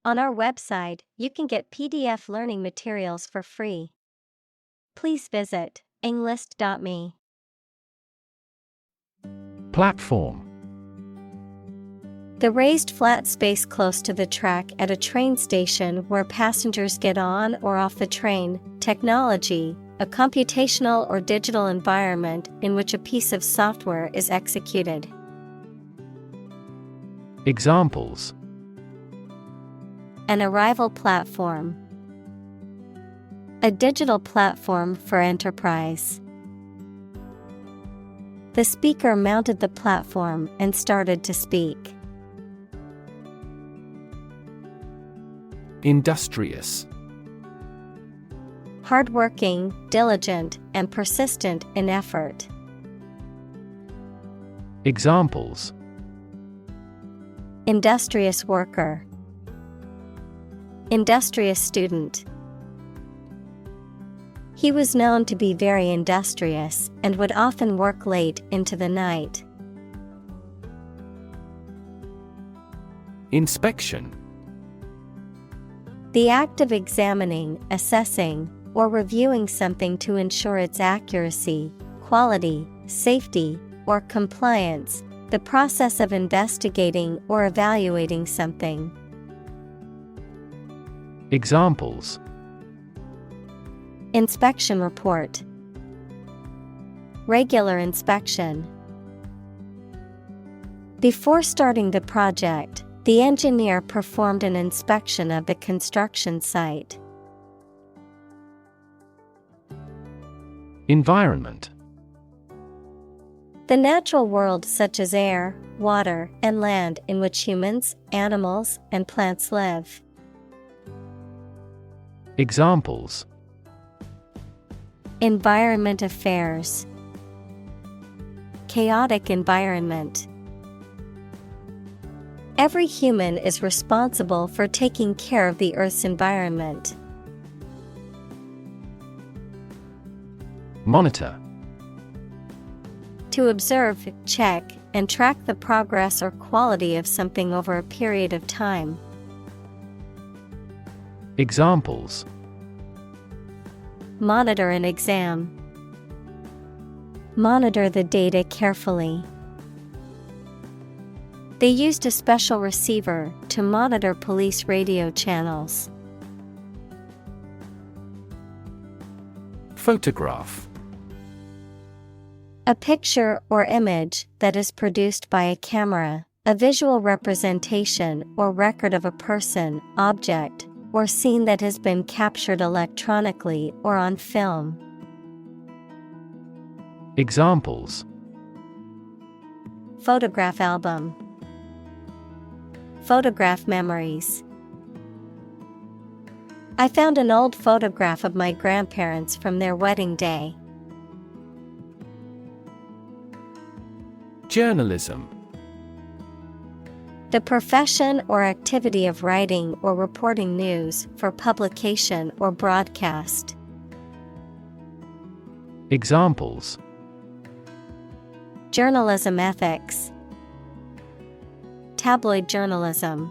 On our website, you can get PDF learning materials for free. Please visit englist.me. Platform. The raised flat space close to the track at a train station where passengers get on or off the train. Technology, a computational or digital environment in which a piece of software is executed. Examples: An arrival platform. A digital platform for enterprise. The speaker mounted the platform and started to speak. Industrious. Hardworking, diligent, and persistent in effort. Examples: Industrious worker. Industrious student. He was known to be very industrious and would often work late into the night. Inspection. The act of examining, assessing, or reviewing something to ensure its accuracy, quality, safety, or compliance. The process of investigating or evaluating something. Examples: Inspection report. Regular inspection. Before starting the project, the engineer performed an inspection of the construction site. Environment. The natural world such as air, water, and land in which humans, animals, and plants live. Examples: Environment affairs. Chaotic environment. Every human is responsible for taking care of the Earth's environment. Monitor. To observe, check, and track the progress or quality of something over a period of time. Examples: Monitor an exam. Monitor the data carefully. They used a special receiver to monitor police radio channels. Photograph. A picture or image that is produced by a camera, a visual representation or record of a person, object, or scene that has been captured electronically or on film. Examples: Photograph album. Photograph memories. I found an old photograph of my grandparents from their wedding day. Journalism. The profession or activity of writing or reporting news for publication or broadcast. Examples: Journalism ethics. Tabloid journalism.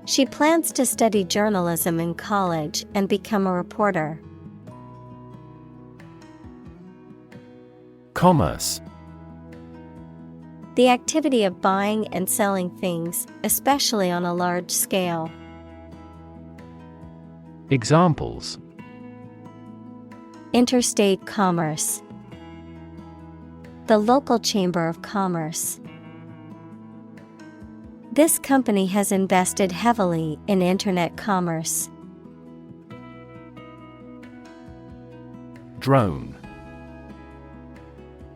She plans to study journalism in college and become a reporter. Commerce. The activity of buying and selling things, especially on a large scale. Examples: Interstate commerce. The local chamber of commerce. This company has invested heavily in internet commerce. Drone.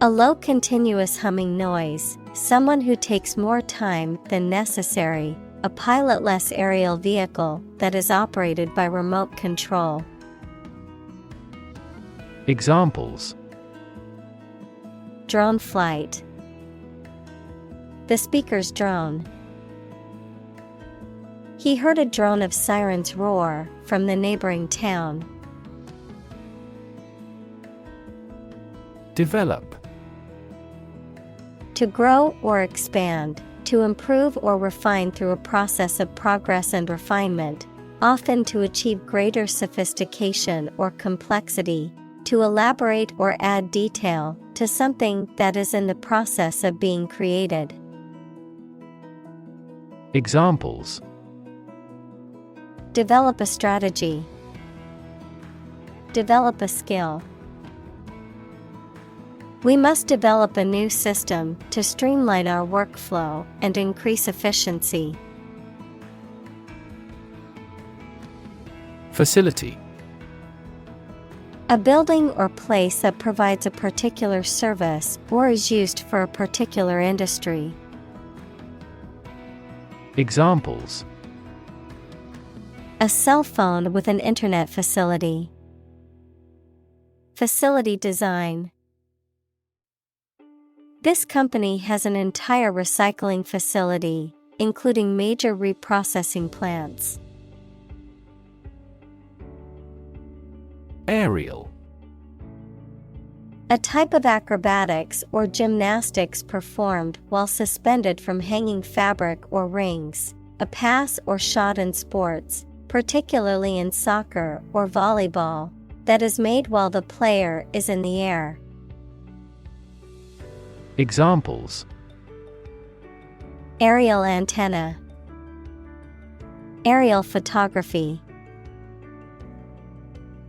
A low continuous humming noise, someone who takes more time than necessary, a pilotless aerial vehicle that is operated by remote control. Examples: Drone flight. The speaker's drone. He heard a drone of sirens roar from the neighboring town. Develop. To grow or expand, to improve or refine through a process of progress and refinement, often to achieve greater sophistication or complexity, to elaborate or add detail to something that is in the process of being created. Examples: Develop a strategy. Develop a skill. We must develop a new system to streamline our workflow and increase efficiency. Facility: A building or place that provides a particular service or is used for a particular industry. Examples: A cell phone with an internet facility. Facility design. This company has an entire recycling facility, including major reprocessing plants. Aerial: A type of acrobatics or gymnastics performed while suspended from hanging fabric or rings, a pass or shot in sports, particularly in soccer or volleyball, that is made while the player is in the air. Examples: Aerial antenna. Aerial photography.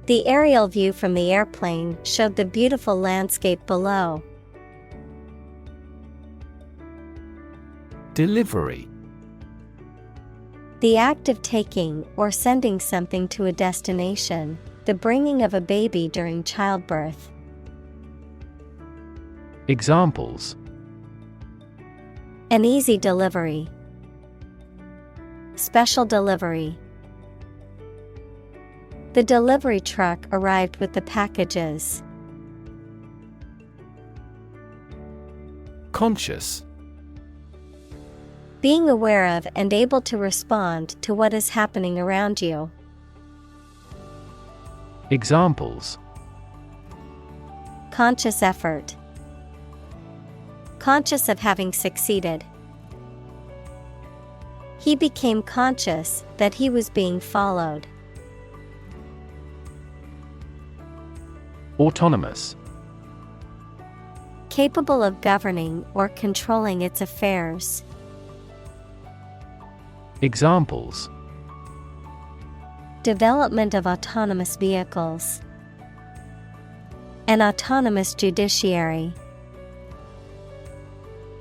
The aerial view from the airplane showed the beautiful landscape below. Delivery: The act of taking or sending something to a destination, the bringing of a baby during childbirth. Examples: An easy delivery. Special delivery. The delivery truck arrived with the packages. Conscious: Being aware of and able to respond to what is happening around you. Examples: Conscious effort. Conscious of having succeeded. He became conscious that he was being followed. Autonomous: Capable of governing or controlling its affairs. Examples: Development of autonomous vehicles. An autonomous judiciary.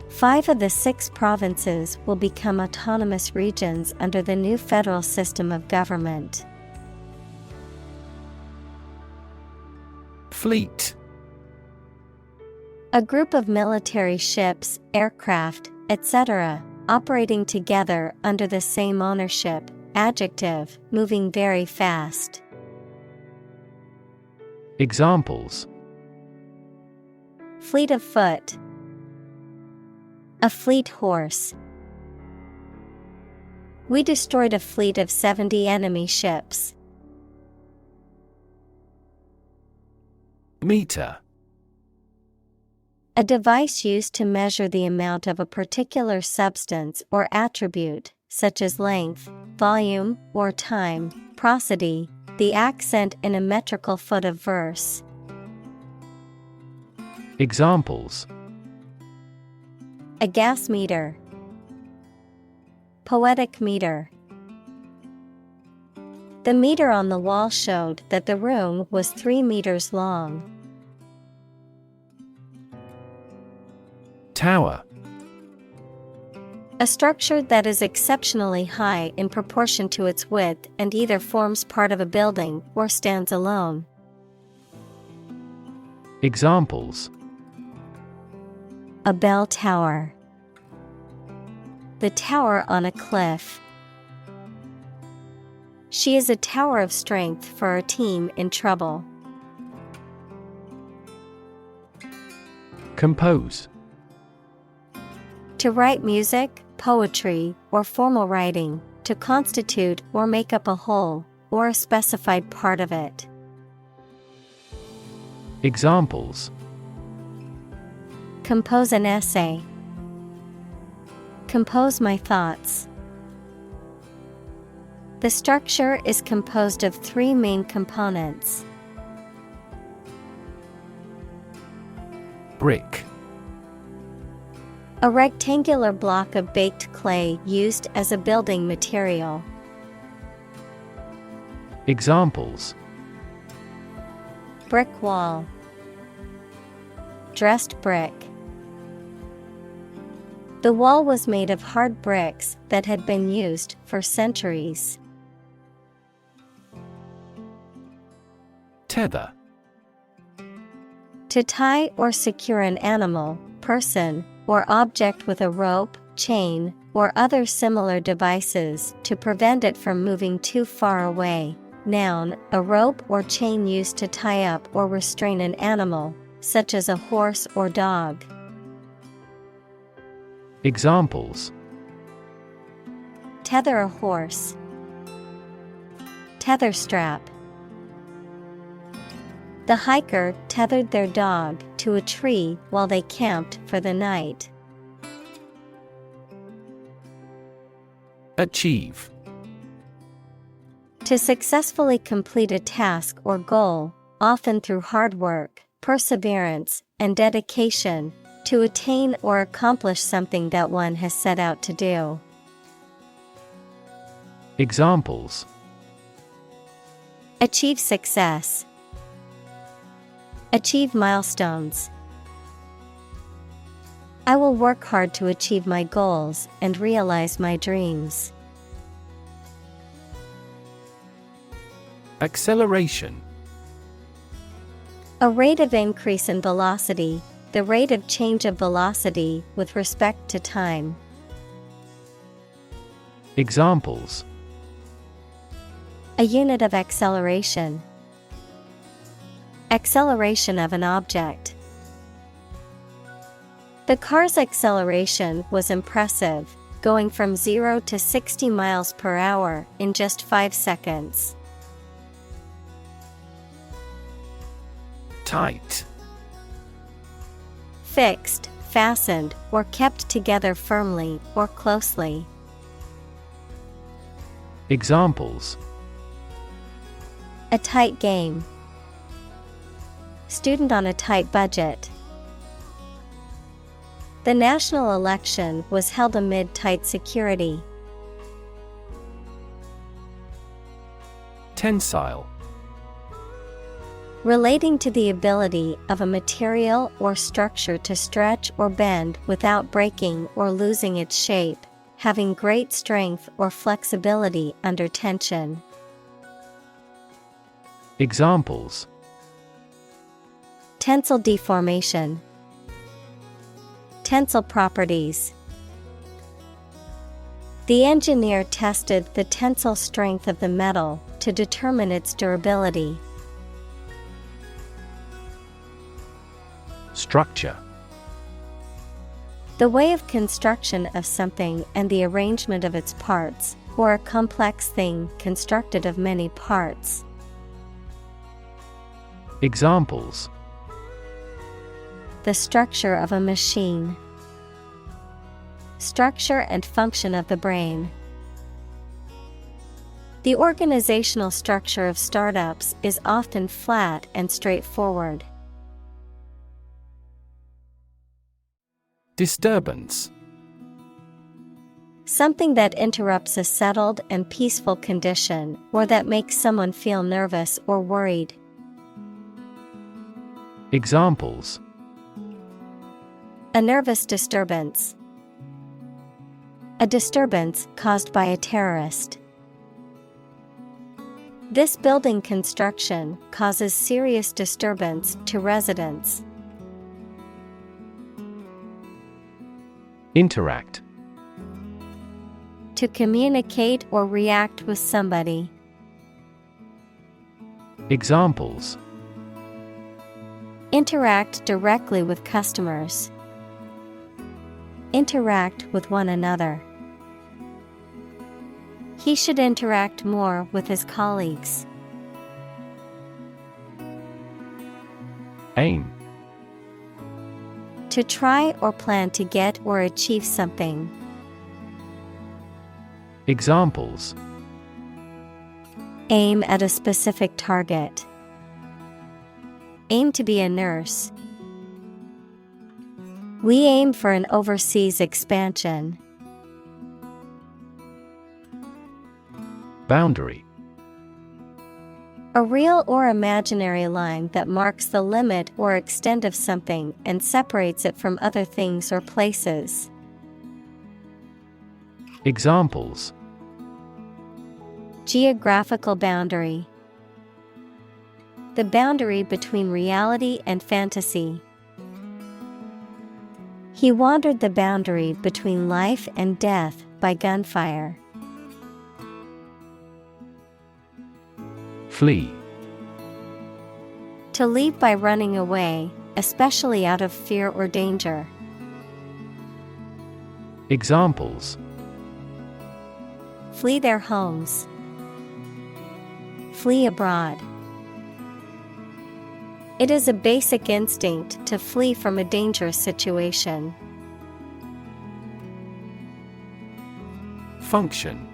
5 of the 6 provinces will become autonomous regions under the new federal system of government. Fleet: A group of military ships, aircraft, etc., operating together under the same ownership. Adjective, moving very fast. Examples: Fleet of foot. A fleet horse. We destroyed a fleet of 70 enemy ships. Meter: A device used to measure the amount of a particular substance or attribute, such as length, volume, or time. Prosody, the accent in a metrical foot of verse. Examples: A gas meter. Poetic meter. The meter on the wall showed that the room was 3 meters long. Tower: A structure that is exceptionally high in proportion to its width and either forms part of a building or stands alone. Examples: A bell tower. The tower on a cliff. She is a tower of strength for our team in trouble. Compose: To write music, poetry, or formal writing, to constitute or make up a whole, or a specified part of it. Examples: Compose an essay. Compose my thoughts. The structure is composed of three main components. Brick. A rectangular block of baked clay used as a building material. Examples: Brick wall. Dressed brick. The wall was made of hard bricks that had been used for centuries. Tether. To tie or secure an animal, person, or object with a rope, chain, or other similar devices to prevent it from moving too far away. Noun, a rope or chain used to tie up or restrain an animal, such as a horse or dog. Examples: Tether a horse. Tether strap. The hiker tethered their dog to a tree while they camped for the night. Achieve. To successfully complete a task or goal, often through hard work, perseverance, and dedication, to attain or accomplish something that one has set out to do. Examples: Achieve success. Achieve milestones. I will work hard to achieve my goals and realize my dreams. Acceleration. A rate of increase in velocity, the rate of change of velocity with respect to time. Examples: A unit of acceleration. Acceleration of an object. The car's acceleration was impressive, going from 0 to 60 miles per hour in just 5 seconds. Tight. Fixed, fastened, or kept together firmly or closely. Examples: A tight game. Student on a tight budget. The national election was held amid tight security. Tensile. Relating to the ability of a material or structure to stretch or bend without breaking or losing its shape, having great strength or flexibility under tension. Examples: Tensile deformation. Tensile properties. The engineer tested the tensile strength of the metal to determine its durability. Structure. The way of construction of something and the arrangement of its parts, or a complex thing constructed of many parts. Examples: The structure of a machine. Structure and function of the brain. The organizational structure of startups is often flat and straightforward. Disturbance. Something that interrupts a settled and peaceful condition, or that makes someone feel nervous or worried. Examples: A nervous disturbance. A disturbance caused by a terrorist. This building construction causes serious disturbance to residents. Interact. To communicate or react with somebody. Examples: Interact directly with customers. Interact with one another. He should interact more with his colleagues. Aim. To try or plan to get or achieve something. Examples: Aim at a specific target. Aim to be a nurse. We aim for an overseas expansion. Boundary. A real or imaginary line that marks the limit or extent of something and separates it from other things or places. Examples: Geographical boundary. The boundary between reality and fantasy. He wandered the boundary between life and death by gunfire. Flee. To leave by running away, especially out of fear or danger. Examples: Flee their homes. Flee abroad. It is a basic instinct to flee from a dangerous situation. Function.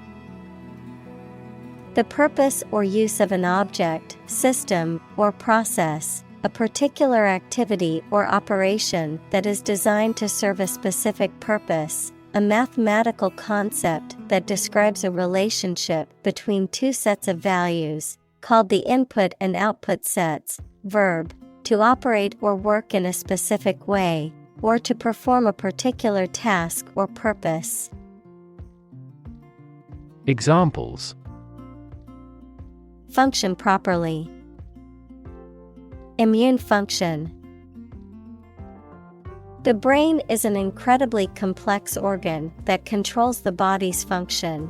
The purpose or use of an object, system, or process, a particular activity or operation that is designed to serve a specific purpose, a mathematical concept that describes a relationship between two sets of values, called the input and output sets. Verb, to operate or work in a specific way, or to perform a particular task or purpose. Examples: Function properly. Immune function. The brain is an incredibly complex organ that controls the body's function.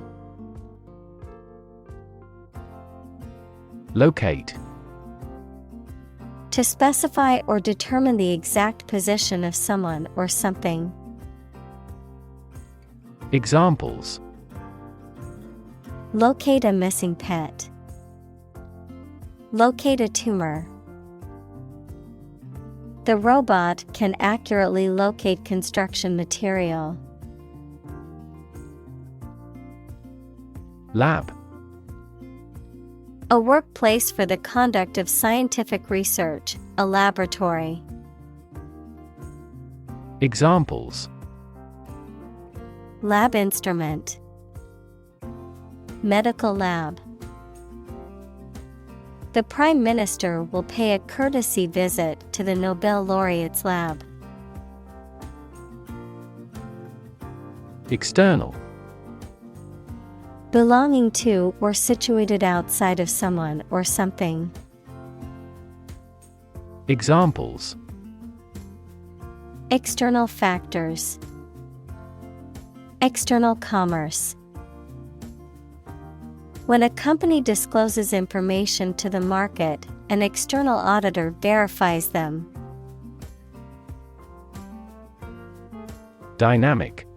Locate. To specify or determine the exact position of someone or something. Examples: Locate a missing pet. Locate a tumor. The robot can accurately locate construction material. Lab. A workplace for the conduct of scientific research, a laboratory. Examples: Lab instrument. Medical lab. The Prime Minister will pay a courtesy visit to the Nobel laureate's lab. External. Belonging to or situated outside of someone or something. Examples: External factors. External commerce. When a company discloses information to the market, an external auditor verifies them. Dynamic.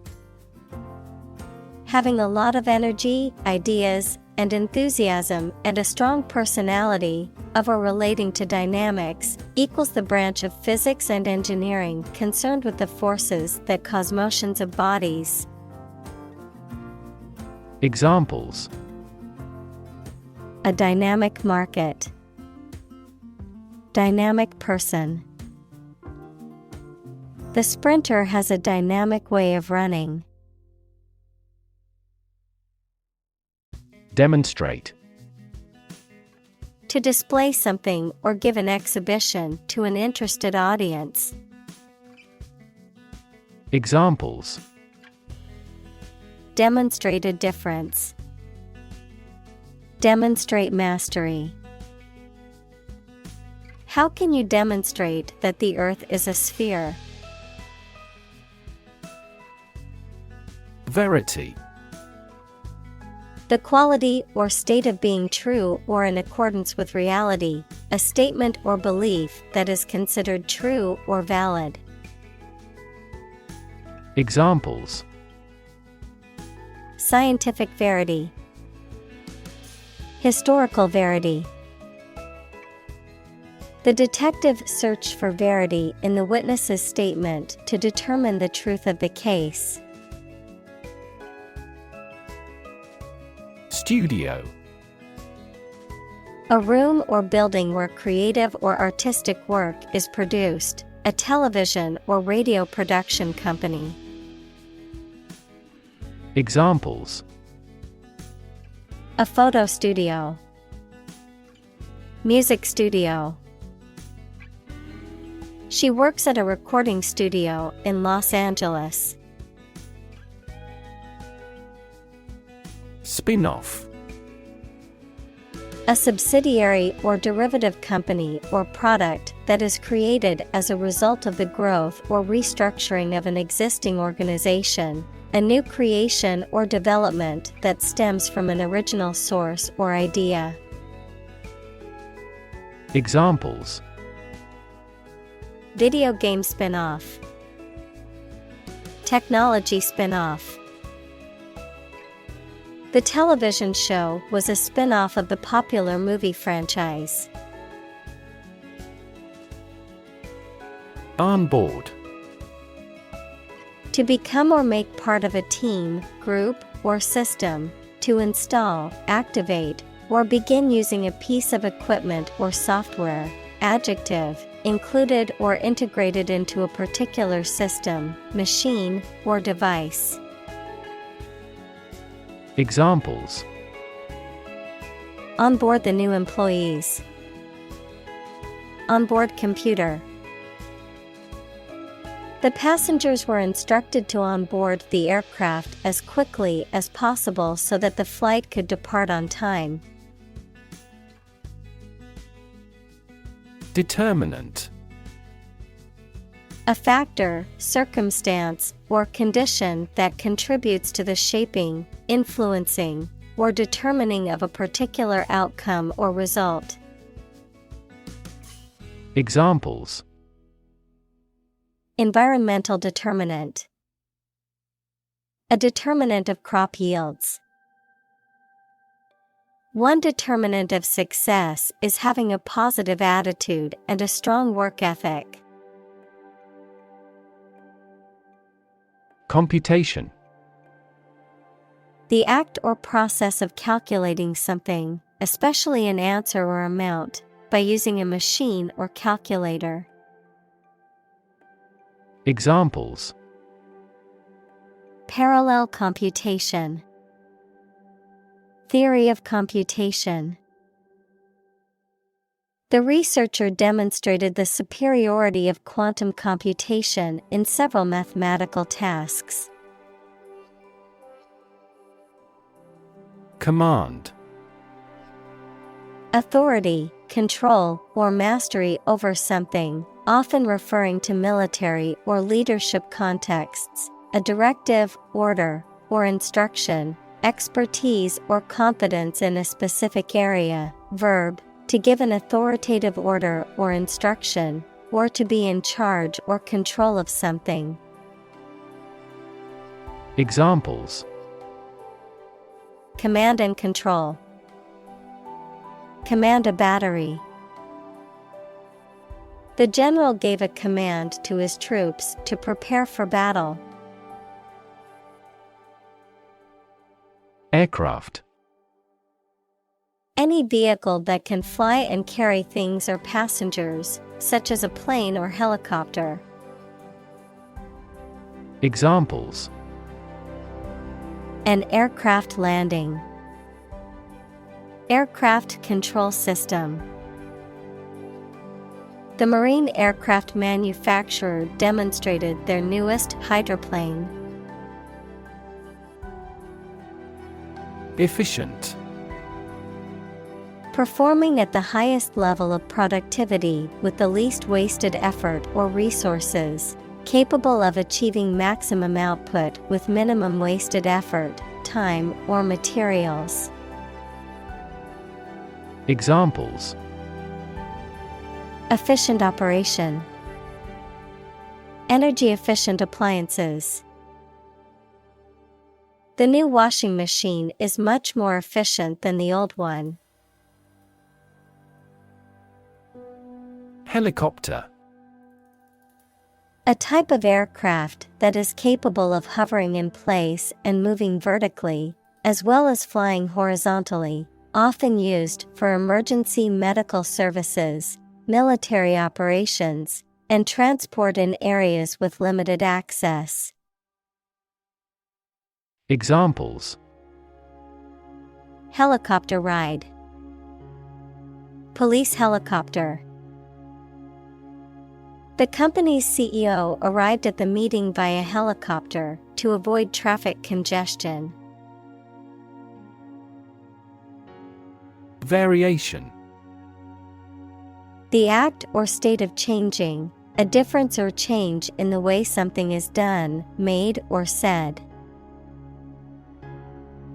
Having a lot of energy, ideas, and enthusiasm and a strong personality, of or relating to dynamics, equals the branch of physics and engineering concerned with the forces that cause motions of bodies. Examples: A dynamic market. Dynamic person. The sprinter has a dynamic way of running. Demonstrate. To display something or give an exhibition to an interested audience. Examples: Demonstrate a difference. Demonstrate mastery. How can you demonstrate that the Earth is a sphere? Verity. The quality or state of being true or in accordance with reality, a statement or belief that is considered true or valid. Examples: Scientific verity. Historical verity. The detective searched for verity in the witness's statement to determine the truth of the case. Studio. A room or building where creative or artistic work is produced, a television or radio production company. Examples: A photo studio, music studio. She works at a recording studio in Los Angeles. Spin-off. A subsidiary or derivative company or product that is created as a result of the growth or restructuring of an existing organization, a new creation or development that stems from an original source or idea. Examples: Video game spin-off, technology spin-off. The television show was a spin-off of the popular movie franchise. On-board. To become or make part of a team, group, or system, to install, activate, or begin using a piece of equipment or software. Adjective, included or integrated into a particular system, machine, or device. Examples: Onboard the new employees. Onboard computer. The passengers were instructed to onboard the aircraft as quickly as possible so that the flight could depart on time. Determinant. A factor, circumstance, or condition that contributes to the shaping, influencing, or determining of a particular outcome or result. Examples: Environmental determinant. A determinant of crop yields. One determinant of success is having a positive attitude and a strong work ethic. Computation. The act or process of calculating something, especially an answer or amount, by using a machine or calculator. Examples: Parallel computation. Theory of computation. The researcher demonstrated the superiority of quantum computation in several mathematical tasks. Command. Authority, control, or mastery over something, often referring to military or leadership contexts, a directive, order, or instruction, expertise or competence in a specific area. Verb, to give an authoritative order or instruction, or to be in charge or control of something. Examples: Command and control. Command a battery. The general gave a command to his troops to prepare for battle. Aircraft. Any vehicle that can fly and carry things or passengers, such as a plane or helicopter. Examples: An aircraft landing. Aircraft control system. The marine aircraft manufacturer demonstrated their newest hydroplane. Efficient. Performing at the highest level of productivity with the least wasted effort or resources, capable of achieving maximum output with minimum wasted effort, time, or materials. Examples: Efficient operation. Energy efficient appliances. The new washing machine is much more efficient than the old one. Helicopter. A type of aircraft that is capable of hovering in place and moving vertically, as well as flying horizontally, often used for emergency medical services, military operations, and transport in areas with limited access. Examples: Helicopter ride. Police helicopter. The company's CEO arrived at the meeting via helicopter to avoid traffic congestion. Variation. The act or state of changing, a difference or change in the way something is done, made, or said.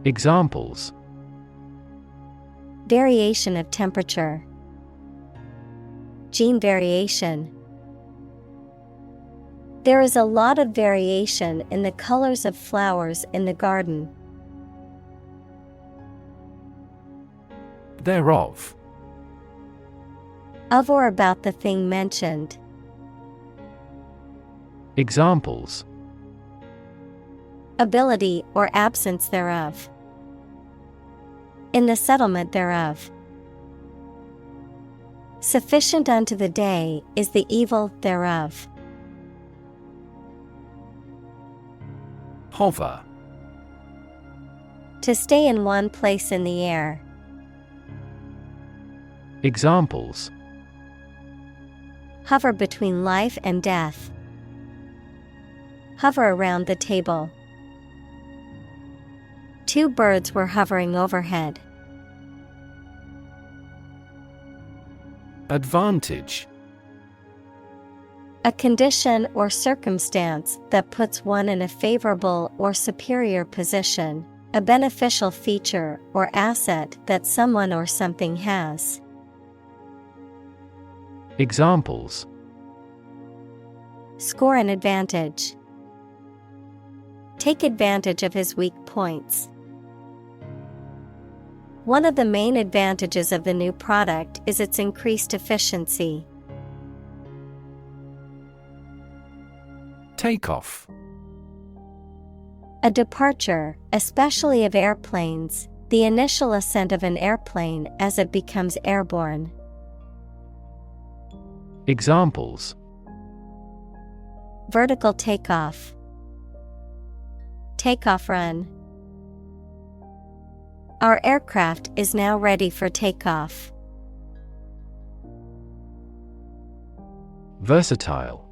Examples: Variation of temperature. Gene variation. There is a lot of variation in the colors of flowers in the garden. Thereof. Of or about the thing mentioned. Examples: Ability or absence thereof. In the settlement thereof. Sufficient unto the day is the evil thereof. Hover. To stay in one place in the air. Examples: Hover between life and death. Hover around the table. Two birds were hovering overhead. Advantage. A condition or circumstance that puts one in a favorable or superior position, a beneficial feature or asset that someone or something has. Examples: Score an advantage. Take advantage of his weak points. One of the main advantages of the new product is its increased efficiency. Takeoff. A departure, especially of airplanes, the initial ascent of an airplane as it becomes airborne. Examples: Vertical takeoff. Takeoff run. Our aircraft is now ready for takeoff. Versatile.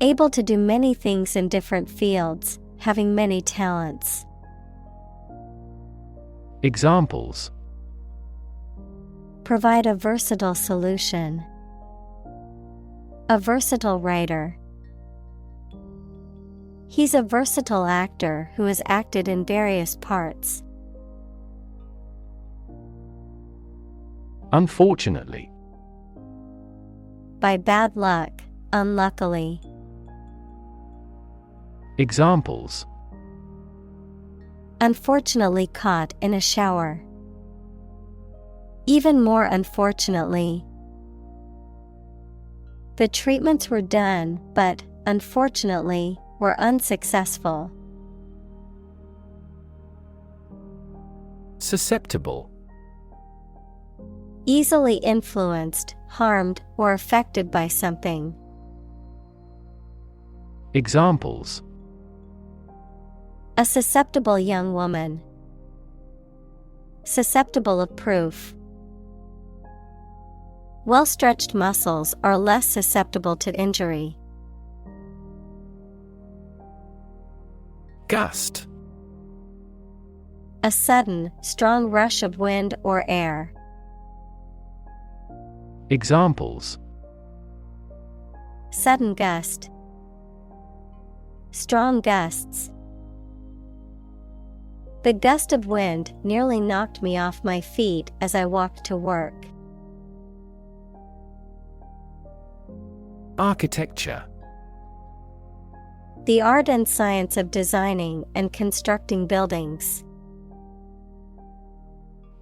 Able to do many things in different fields, having many talents. Examples: Provide a versatile solution. A versatile writer. He's a versatile actor who has acted in various parts. Unfortunately. By bad luck, unluckily. Examples: Unfortunately caught in a shower. Even more unfortunately. The treatments were done, but, unfortunately, were unsuccessful. Susceptible. Easily influenced, harmed, or affected by something. Examples: A susceptible young woman. Susceptible of proof. Well-stretched muscles are less susceptible to injury. Gust. A sudden, strong rush of wind or air. Examples: Sudden gust. Strong gusts. The gust of wind nearly knocked me off my feet as I walked to work. Architecture. The art and science of designing and constructing buildings.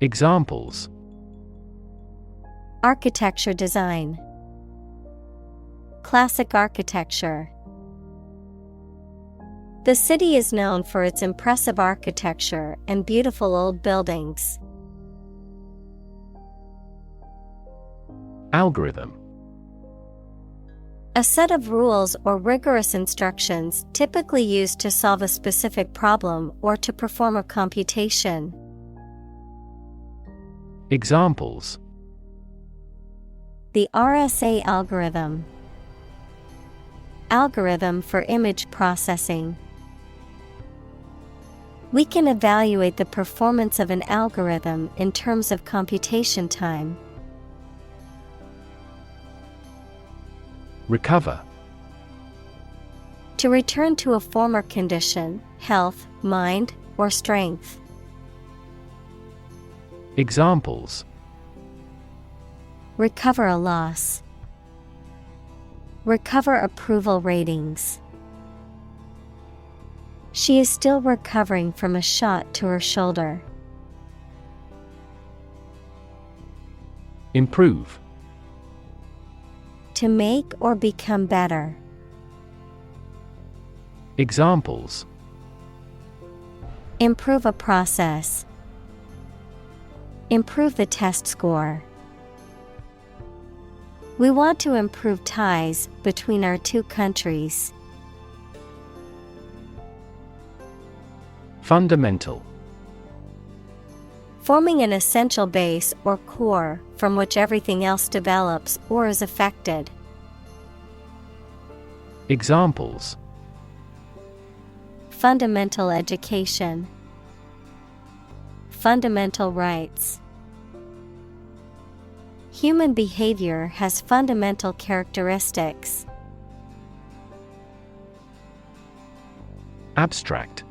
Examples: Architecture design. Classic architecture. The city is known for its impressive architecture and beautiful old buildings. Algorithm. A set of rules or rigorous instructions typically used to solve a specific problem or to perform a computation. Examples: The RSA algorithm. Algorithm for image processing. We can evaluate the performance of an algorithm in terms of computation time. Recover. To return to a former condition, health, mind, or strength. Examples: Recover a loss. Recover approval ratings. She is still recovering from a shot to her shoulder. Improve. To make or become better. Examples: Improve a process. Improve the test score. We want to improve ties between our two countries. Fundamental. Forming an essential base or core from which everything else develops or is affected. Examples: Fundamental education. Fundamental rights. Human behavior has fundamental characteristics. Abstract.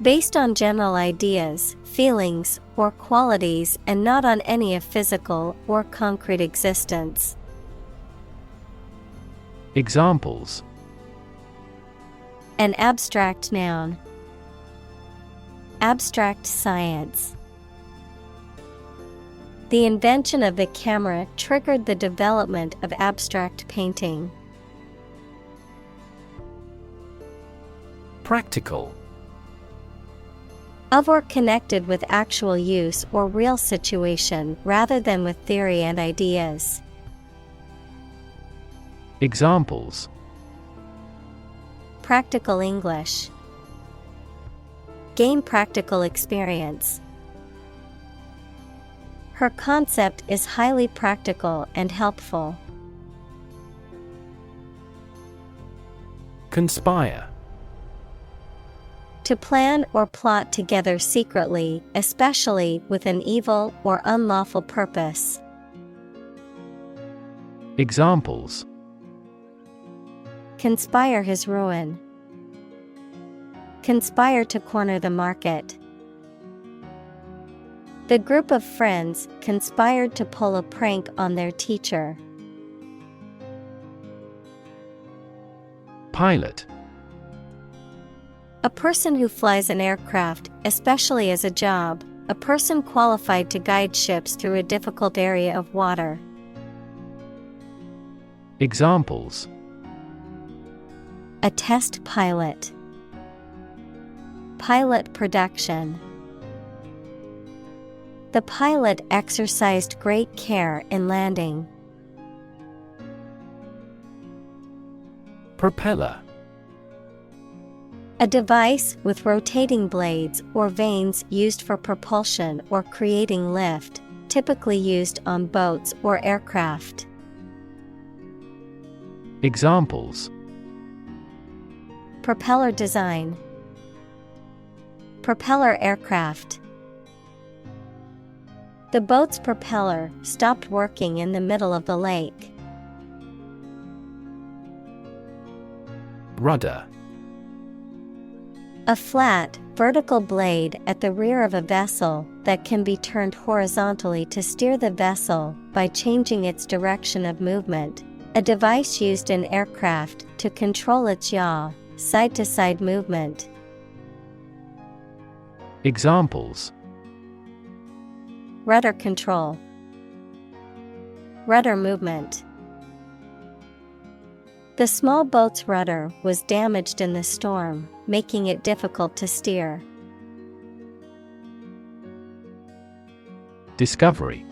Based on general ideas, feelings, or qualities and not on any of physical or concrete existence. Examples: An abstract noun. Abstract science. The invention of the camera triggered the development of abstract painting. Practical. Of or connected with actual use or real situation rather than with theory and ideas. Examples: Practical English. Gain practical experience. Her concept is highly practical and helpful. Conspire. To plan or plot together secretly, especially with an evil or unlawful purpose. Examples: Conspire his ruin. Conspire to corner the market. The group of friends conspired to pull a prank on their teacher. Pilot. A person who flies an aircraft, especially as a job, a person qualified to guide ships through a difficult area of water. Examples: A test pilot. Pilot production. The pilot exercised great care in landing. Propeller. A device with rotating blades or vanes used for propulsion or creating lift, typically used on boats or aircraft. Examples: Propeller design. Propeller aircraft. The boat's propeller stopped working in the middle of the lake. Rudder. A flat, vertical blade at the rear of a vessel that can be turned horizontally to steer the vessel by changing its direction of movement. A device used in aircraft to control its yaw, side-to-side movement. Examples: Rudder control. Rudder movement. The small boat's rudder was damaged in the storm, making it difficult to steer. Discovery.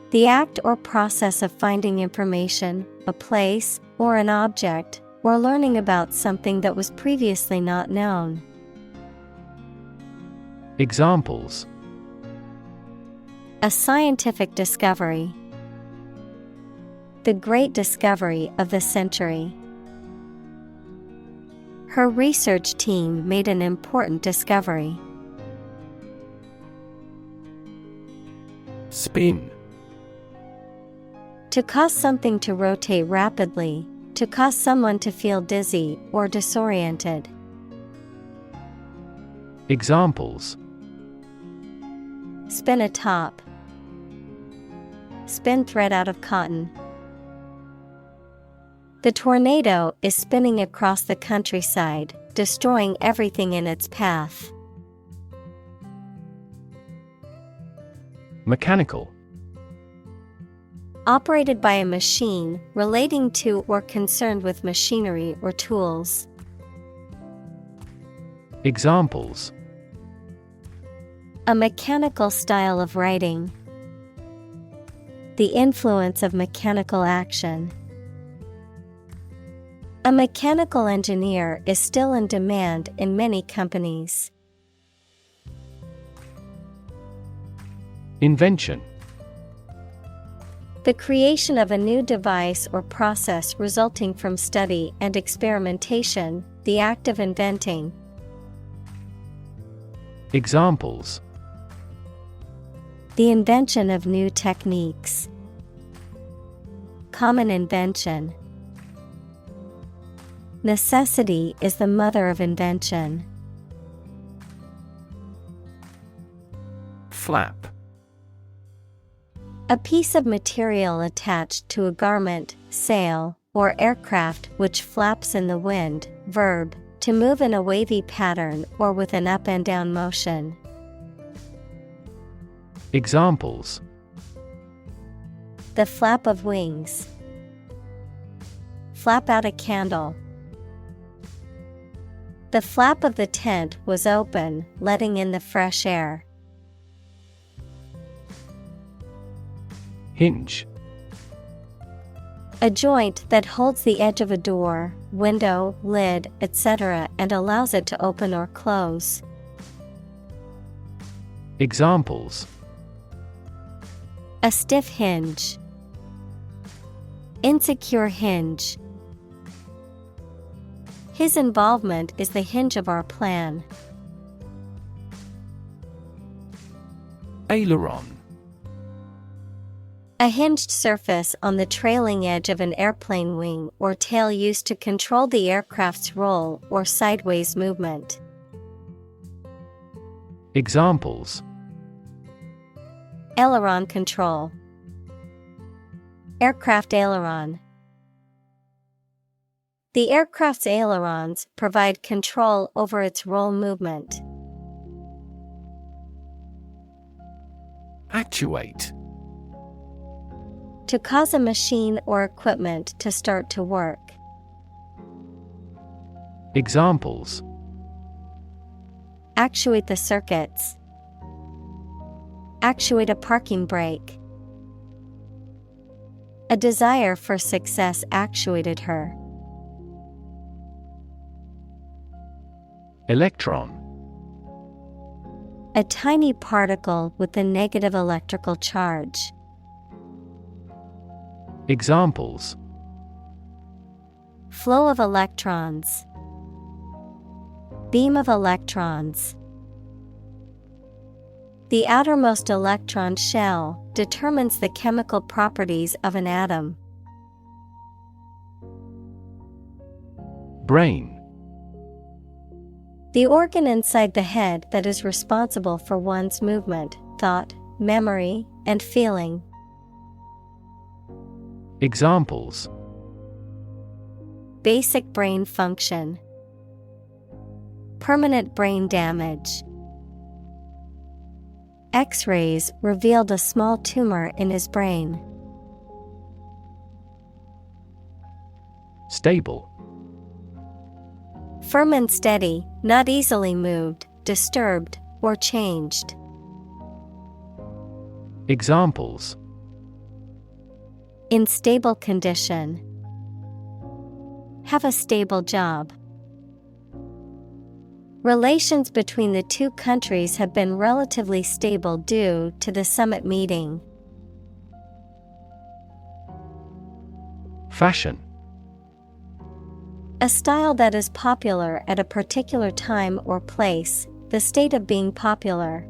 The act or process of finding information, a place, or an object, or learning about something that was previously not known. Examples: A scientific discovery. The great discovery of the century. Her research team made an important discovery. Spin. To cause something to rotate rapidly, to cause someone to feel dizzy or disoriented. Examples: Spin a top. Spin thread out of cotton. The tornado is spinning across the countryside, destroying everything in its path. Mechanical. Operated by a machine, relating to or concerned with machinery or tools. Examples: A mechanical style of writing. The influence of mechanical action. A mechanical engineer is still in demand in many companies. Invention. The creation of a new device or process resulting from study and experimentation, the act of inventing. Examples: The invention of new techniques. Common invention. Necessity is the mother of invention. Flap. A piece of material attached to a garment, sail, or aircraft which flaps in the wind. Verb, to move in a wavy pattern or with an up and down motion. Examples: The flap of wings. Flap out a candle. The flap of the tent was open, letting in the fresh air. Hinge. A joint that holds the edge of a door, window, lid, etc. and allows it to open or close. Examples: A stiff hinge. Insecure hinge. His involvement is the hinge of our plan. Aileron. A hinged surface on the trailing edge of an airplane wing or tail used to control the aircraft's roll or sideways movement. Examples: Aileron control. Aircraft aileron. The aircraft's ailerons provide control over its roll movement. Actuate. To cause a machine or equipment to start to work. Examples: Actuate the circuits. Actuate a parking brake. A desire for success actuated her. Electron. A tiny particle with a negative electrical charge. Examples: Flow of electrons. Beam of electrons. The outermost electron shell determines the chemical properties of an atom. Brain. The organ inside the head that is responsible for one's movement, thought, memory, and feeling. Examples: Basic brain function. Permanent brain damage. X-rays revealed a small tumor in his brain. Stable. Firm and steady, not easily moved, disturbed, or changed. Examples: In stable condition. Have a stable job. Relations between the two countries have been relatively stable due to the summit meeting. Fashion. A style that is popular at a particular time or place, the state of being popular.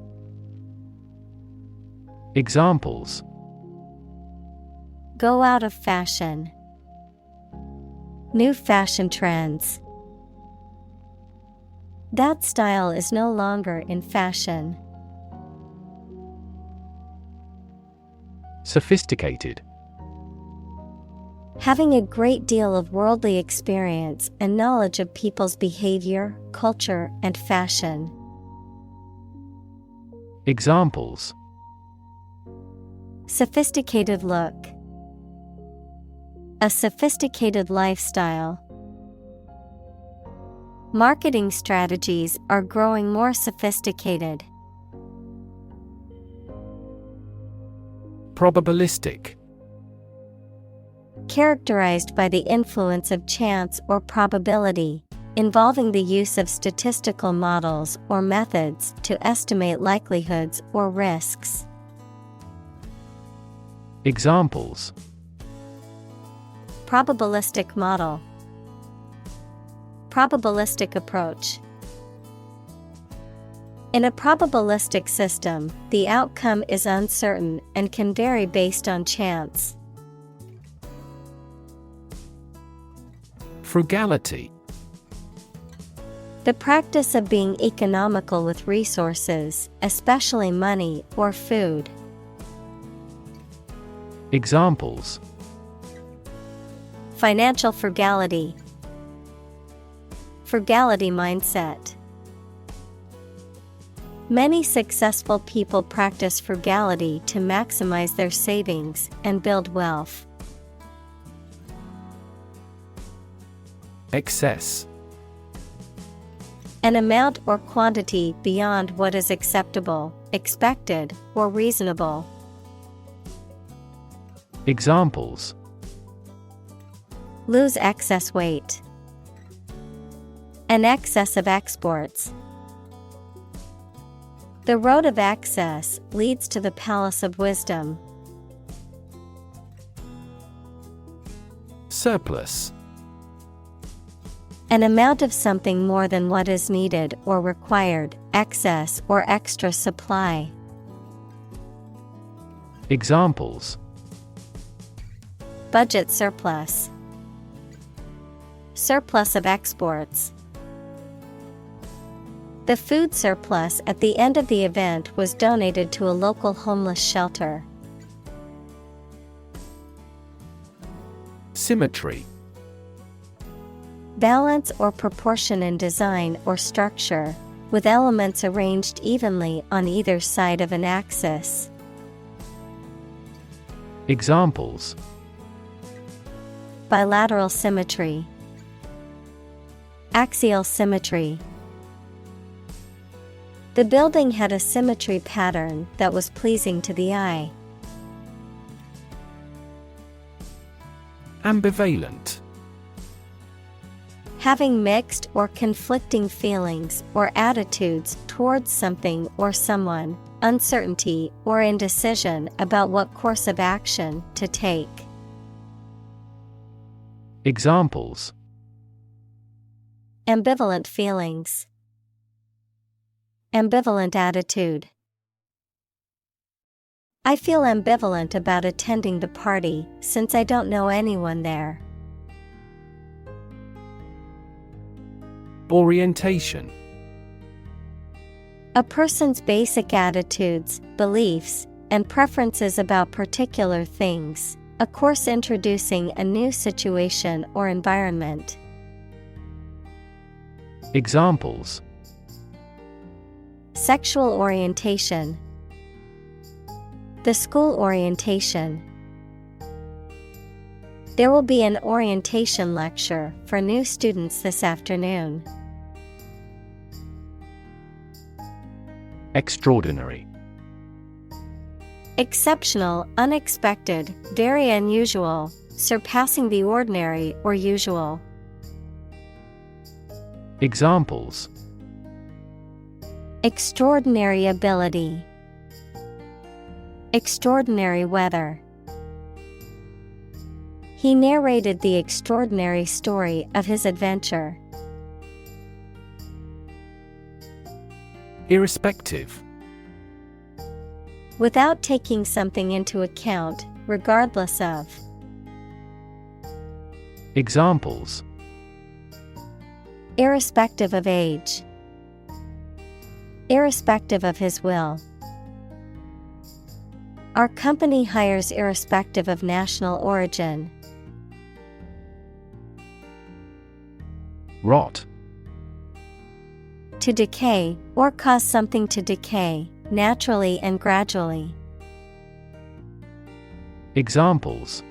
Examples: Go out of fashion. New fashion trends. That style is no longer in fashion. Sophisticated. Having a great deal of worldly experience and knowledge of people's behavior, culture, and fashion. Examples: Sophisticated look. A sophisticated lifestyle. Marketing strategies are growing more sophisticated. Probabilistic. Characterized by the influence of chance or probability, involving the use of statistical models or methods to estimate likelihoods or risks. Examples: Probabilistic model. Probabilistic approach. In a probabilistic system, the outcome is uncertain and can vary based on chance. Frugality. The practice of being economical with resources, especially money or food. Examples: Financial frugality. Frugality mindset. Many successful people practice frugality to maximize their savings and build wealth. Excess. An amount or quantity beyond what is acceptable, expected, or reasonable. Examples: Lose excess weight. An excess of exports. The road of access leads to the palace of wisdom. Surplus. An amount of something more than what is needed or required, excess or extra supply. Examples: Budget surplus. Surplus of exports. The food surplus at the end of the event was donated to a local homeless shelter. Symmetry. Balance or proportion in design or structure, with elements arranged evenly on either side of an axis. Examples: Bilateral symmetry. Axial symmetry. The building had a symmetry pattern that was pleasing to the eye. Ambivalent. Having mixed or conflicting feelings or attitudes towards something or someone, uncertainty or indecision about what course of action to take. Examples: Ambivalent feelings. Ambivalent attitude. I feel ambivalent about attending the party since I don't know anyone there. Orientation. A person's basic attitudes, beliefs, and preferences about particular things, a course introducing a new situation or environment. Examples: Sexual orientation. The school orientation. There will be an orientation lecture for new students this afternoon. Extraordinary. Exceptional, unexpected, very unusual, surpassing the ordinary or usual. Examples: extraordinary ability, extraordinary weather. He narrated the extraordinary story of his adventure. Irrespective. Without taking something into account, regardless of. Examples: irrespective of age, irrespective of his will. Our company hires irrespective of national origin. Rot. To decay, or cause something to decay, naturally and gradually. Examples: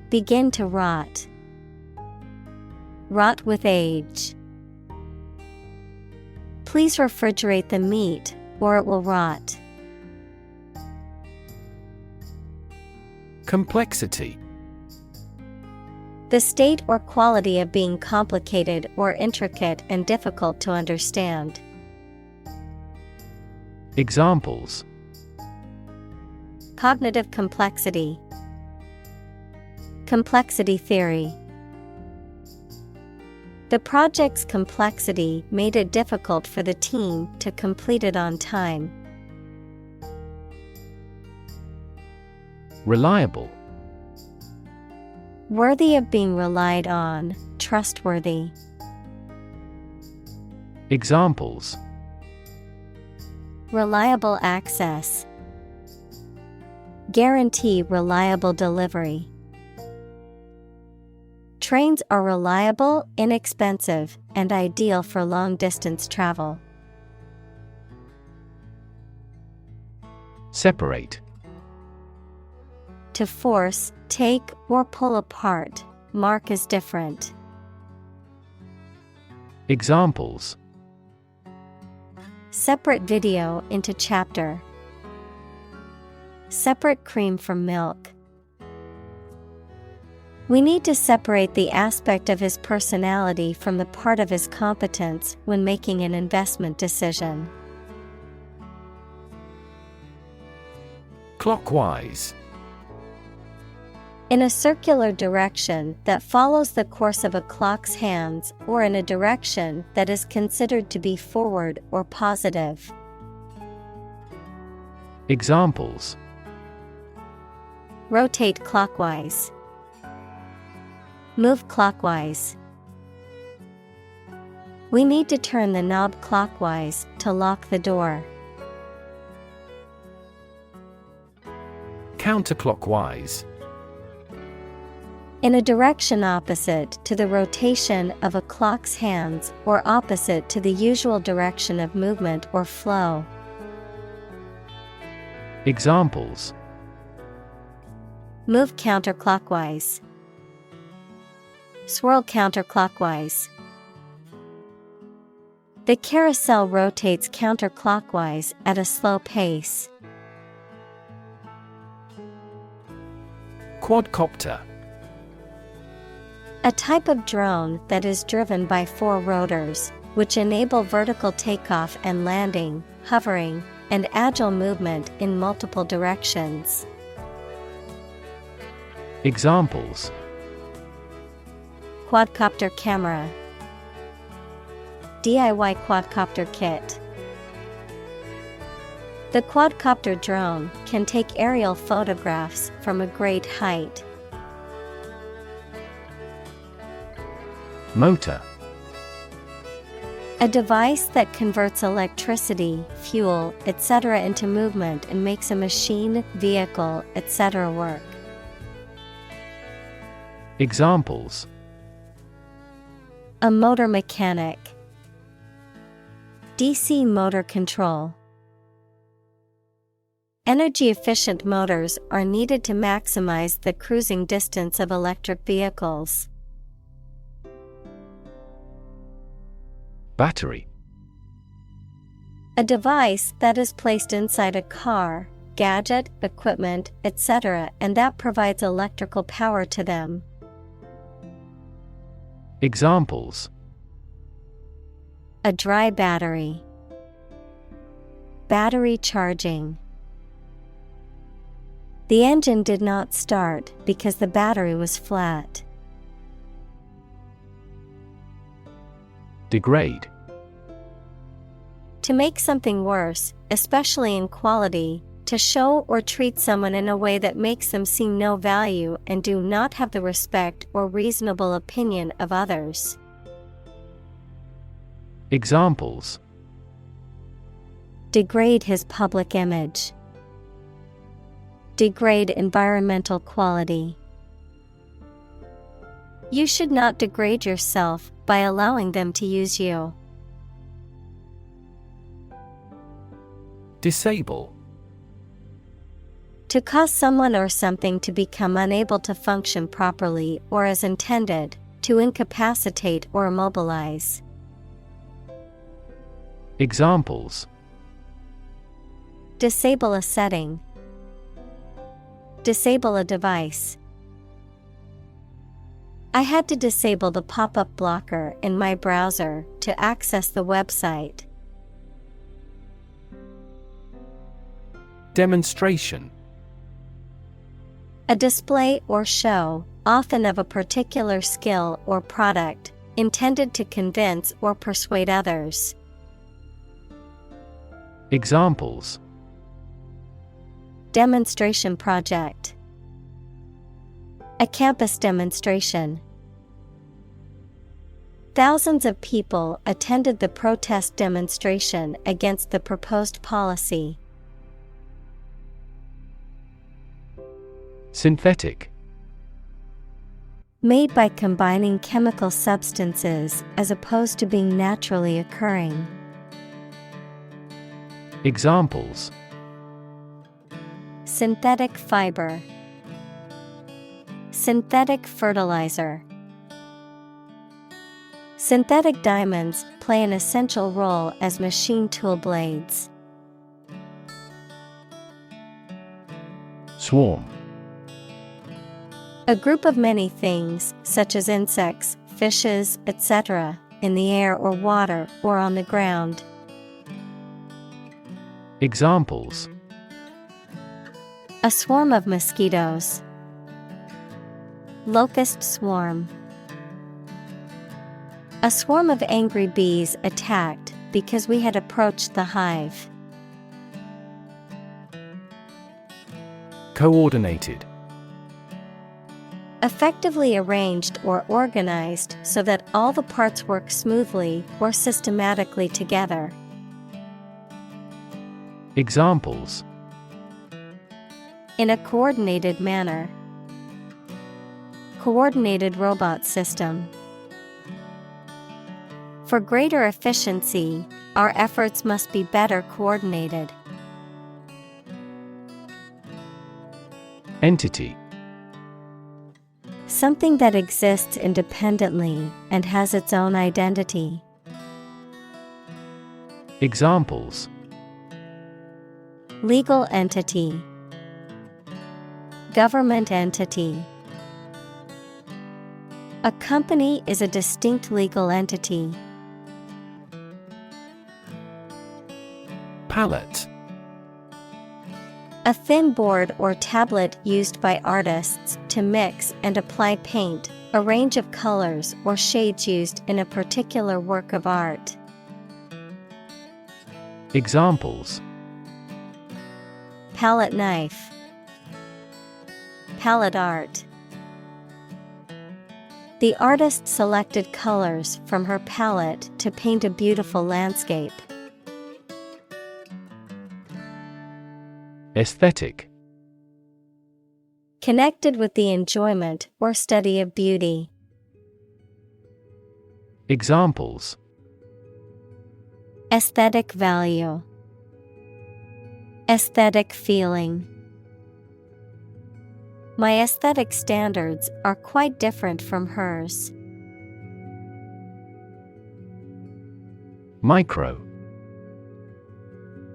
begin to rot, rot with age. Please refrigerate the meat, or it will rot. Complexity. The state or quality of being complicated or intricate and difficult to understand. Examples: cognitive complexity, complexity theory. The project's complexity made it difficult for the team to complete it on time. Reliable. Worthy of being relied on, trustworthy. Examples: reliable access, guarantee reliable delivery. Trains are reliable, inexpensive, and ideal for long-distance travel. Separate. To force, take, or pull apart, mark as different. Examples: separate video into chapter, separate cream from milk. We need to separate the aspect of his personality from the part of his competence when making an investment decision. Clockwise. In a circular direction that follows the course of a clock's hands, or in a direction that is considered to be forward or positive. Examples: rotate clockwise, move clockwise. We need to turn the knob clockwise to lock the door. Counterclockwise. In a direction opposite to the rotation of a clock's hands, or opposite to the usual direction of movement or flow. Examples: move counterclockwise, swirl counterclockwise. The carousel rotates counterclockwise at a slow pace. Quadcopter. A type of drone that is driven by 4 rotors, which enable vertical takeoff and landing, hovering, and agile movement in multiple directions. Examples: quadcopter camera, DIY quadcopter kit. The quadcopter drone can take aerial photographs from a great height. Motor. A device that converts electricity, fuel, etc. into movement and makes a machine, vehicle, etc. work. Examples: a motor mechanic, DC motor control. Energy-efficient motors are needed to maximize the cruising distance of electric vehicles. Battery. A device that is placed inside a car, gadget, equipment, etc., and that provides electrical power to them. Examples: A dry battery. Battery charging. The engine did not start because the battery was flat. Degrade. To make something worse, especially in quality, to show or treat someone in a way that makes them see no value and do not have the respect or reasonable opinion of others. Examples: Degrade his public image. Degrade environmental quality. You should not degrade yourself by allowing them to use you. Disable. To cause someone or something to become unable to function properly or as intended, to incapacitate or immobilize. Examples: Disable a setting. Disable a device. I had to disable the pop-up blocker in my browser to access the website. Demonstration. A display or show, often of a particular skill or product, intended to convince or persuade others. Examples: Demonstration project. A campus demonstration. Thousands of people attended the protest demonstration against the proposed policy. Synthetic. Made by combining chemical substances as opposed to being naturally occurring. Examples: Synthetic fiber. Synthetic fertilizer. Synthetic diamonds play an essential role as machine tool blades. Swarm. A group of many things, such as insects, fishes, etc., in the air or water or on the ground. Examples: A swarm of mosquitoes. Locust swarm. A swarm of angry bees attacked because we had approached the hive. Coordinated. Effectively arranged or organized so that all the parts work smoothly or systematically together. Examples: In a coordinated manner. Coordinated robot system. For greater efficiency, our efforts must be better coordinated. Entity. Something that exists independently and has its own identity. Examples: Legal entity. Government entity. A company is a distinct legal entity. Palette. A thin board or tablet used by artists to mix and apply paint, a range of colors or shades used in a particular work of art. Examples: Palette knife. Palette art. The artist selected colors from her palette to paint a beautiful landscape. Aesthetic. Connected with the enjoyment or study of beauty. Examples: Aesthetic value. Aesthetic feeling. My aesthetic standards are quite different from hers. Micro.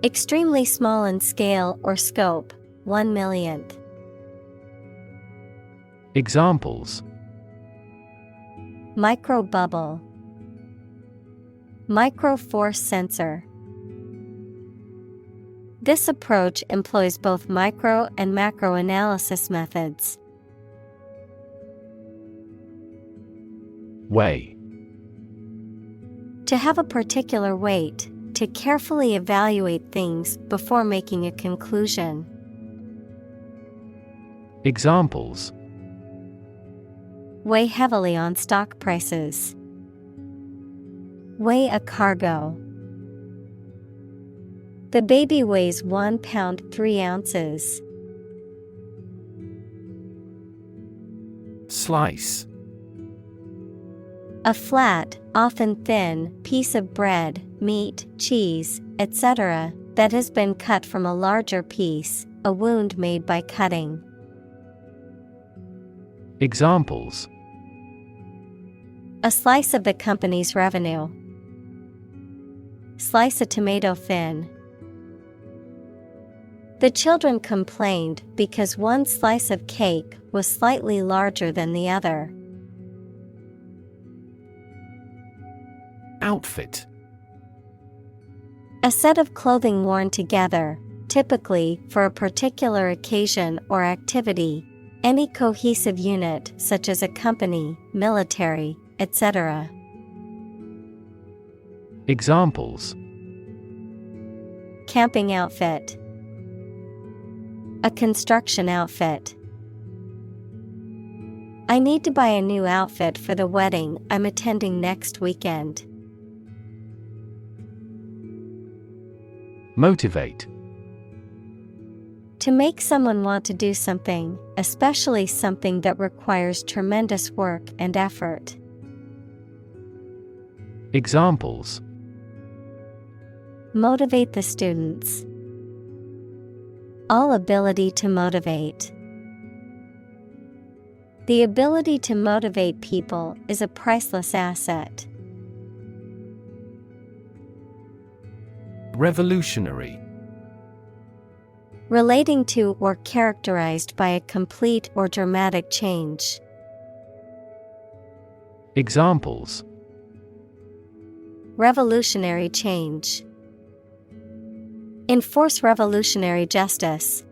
Extremely small in scale or scope, 1/1,000,000th. Examples: Microbubble. Microforce sensor. This approach employs both micro and macro analysis methods. Weigh. To have a particular weight, to carefully evaluate things before making a conclusion. Examples: Weigh heavily on stock prices. Weigh a cargo. The baby weighs 1 pound 3 ounces. Slice. A flat, often thin, piece of bread, meat, cheese, etc., that has been cut from a larger piece, a wound made by cutting. Examples: A slice of the company's revenue. Slice a tomato thin. The children complained because one slice of cake was slightly larger than the other. Outfit. A set of clothing worn together, typically for a particular occasion or activity. Any cohesive unit such as a company, military, etc. Examples: Camping outfit. A construction outfit. I need to buy a new outfit for the wedding I'm attending next weekend. Motivate. To make someone want to do something, especially something that requires tremendous work and effort. Examples: Motivate the students. All ability to motivate. The ability to motivate people is a priceless asset. Revolutionary. Relating to or characterized by a complete or dramatic change. Examples: Revolutionary change. Enforce revolutionary justice.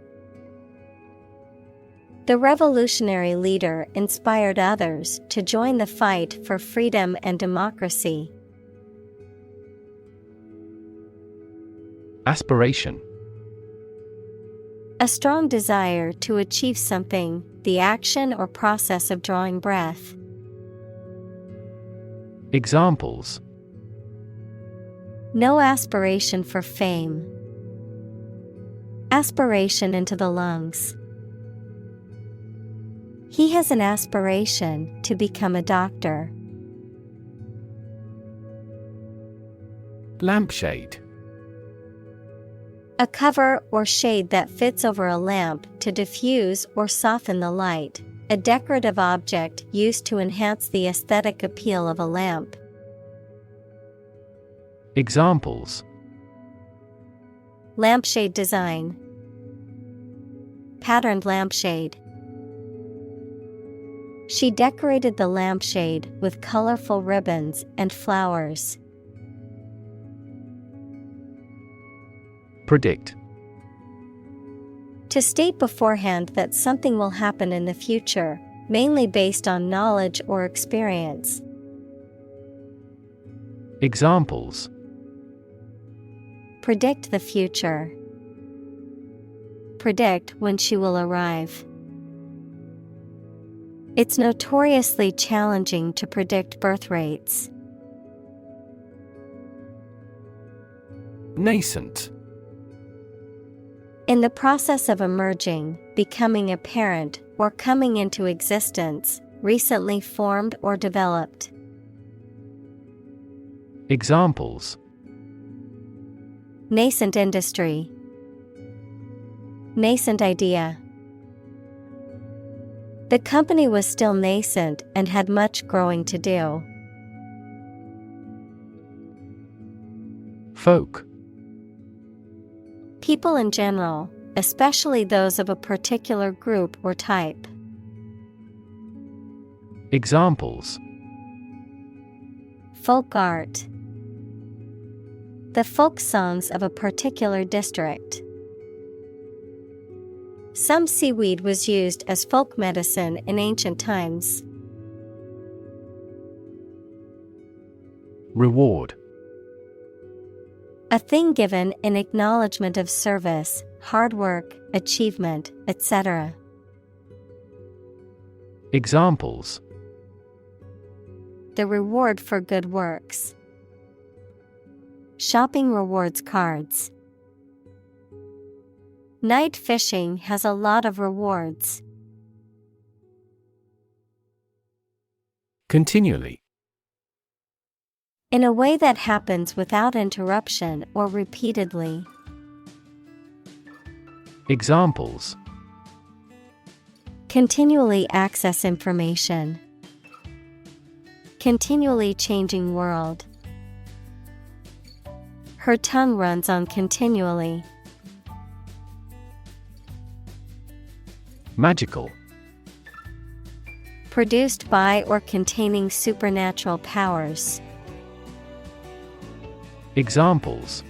The revolutionary leader inspired others to join the fight for freedom and democracy. Aspiration. A strong desire to achieve something, the action or process of drawing breath. Examples: No aspiration for fame. Aspiration into the lungs. He has an aspiration to become a doctor. Lampshade. A cover or shade that fits over a lamp to diffuse or soften the light, a decorative object used to enhance the aesthetic appeal of a lamp. Examples: Lampshade design. Patterned lampshade. She decorated the lampshade with colorful ribbons and flowers. Predict. To state beforehand that something will happen in the future, mainly based on knowledge or experience. Examples: Predict the future. Predict when she will arrive. It's notoriously challenging to predict birth rates. Nascent. In the process of emerging, becoming apparent, or coming into existence, recently formed or developed. Examples: Nascent industry. Nascent idea. The company was still nascent and had much growing to do. Folk. People in general, especially those of a particular group or type. Examples: Folk art. The folk songs of a particular district. Some seaweed was used as folk medicine in ancient times. Reward. A thing given in acknowledgement of service, hard work, achievement, etc. Examples: The reward for good works. Shopping rewards cards. Night fishing has a lot of rewards. Continually. In a way that happens without interruption or repeatedly. Examples: Continually access information. Continually changing world. Her tongue runs on continually. Magical. Produced by or containing supernatural powers. Examples: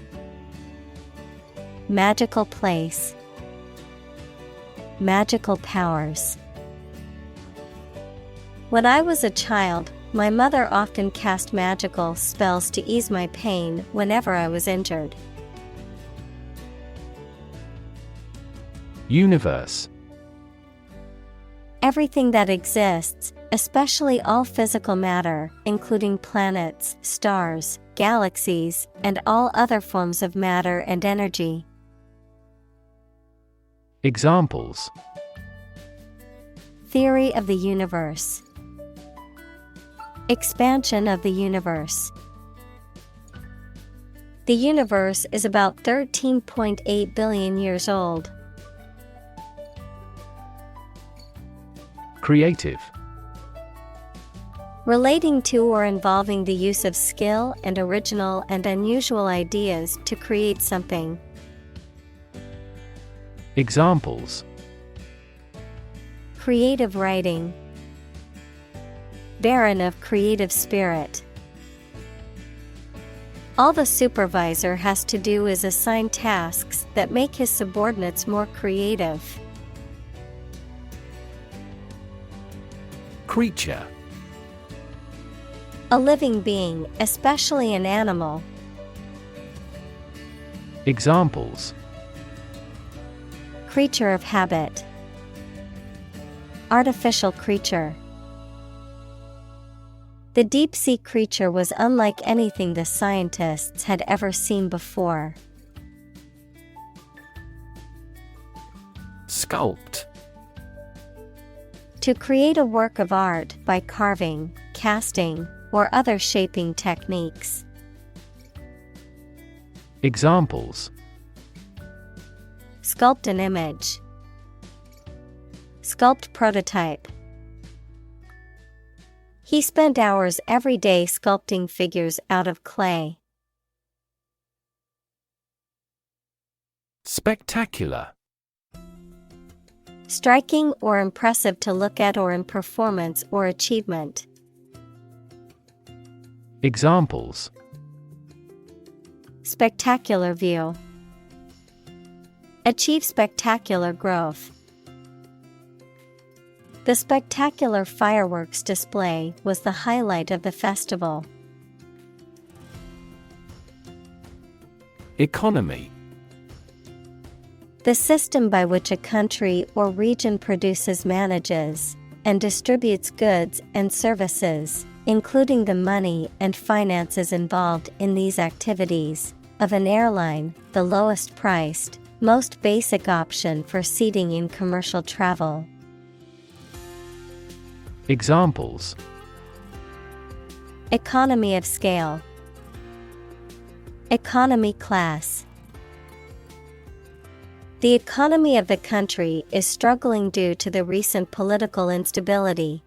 Magical place. Magical powers. When I was a child, my mother often cast magical spells to ease my pain whenever I was injured. Universe. Everything that exists, especially all physical matter, including planets, stars, galaxies, and all other forms of matter and energy. Examples: Theory of the universe. Expansion of the universe. The universe is about 13.8 billion years old. Creative. Relating to or involving the use of skill and original and unusual ideas to create something. Examples: Creative writing. Barren of creative spirit. All the supervisor has to do is assign tasks that make his subordinates more creative. Creature. A living being, especially an animal. Examples: Creature of habit. Artificial creature. The deep-sea creature was unlike anything the scientists had ever seen before. Sculpt. To create a work of art by carving, casting, or other shaping techniques. Examples: Sculpt an image. Sculpt prototype. He spent hours every day sculpting figures out of clay. Spectacular. Striking or impressive to look at or in performance or achievement. Examples: Spectacular view. Achieve spectacular growth. The spectacular fireworks display was the highlight of the festival. Economy. The system by which a country or region produces, manages, and distributes goods and services, including the money and finances involved in these activities, of an airline, the lowest priced, most basic option for seating in commercial travel. Examples: Economy of scale. The economy of the country is struggling due to the recent political instability.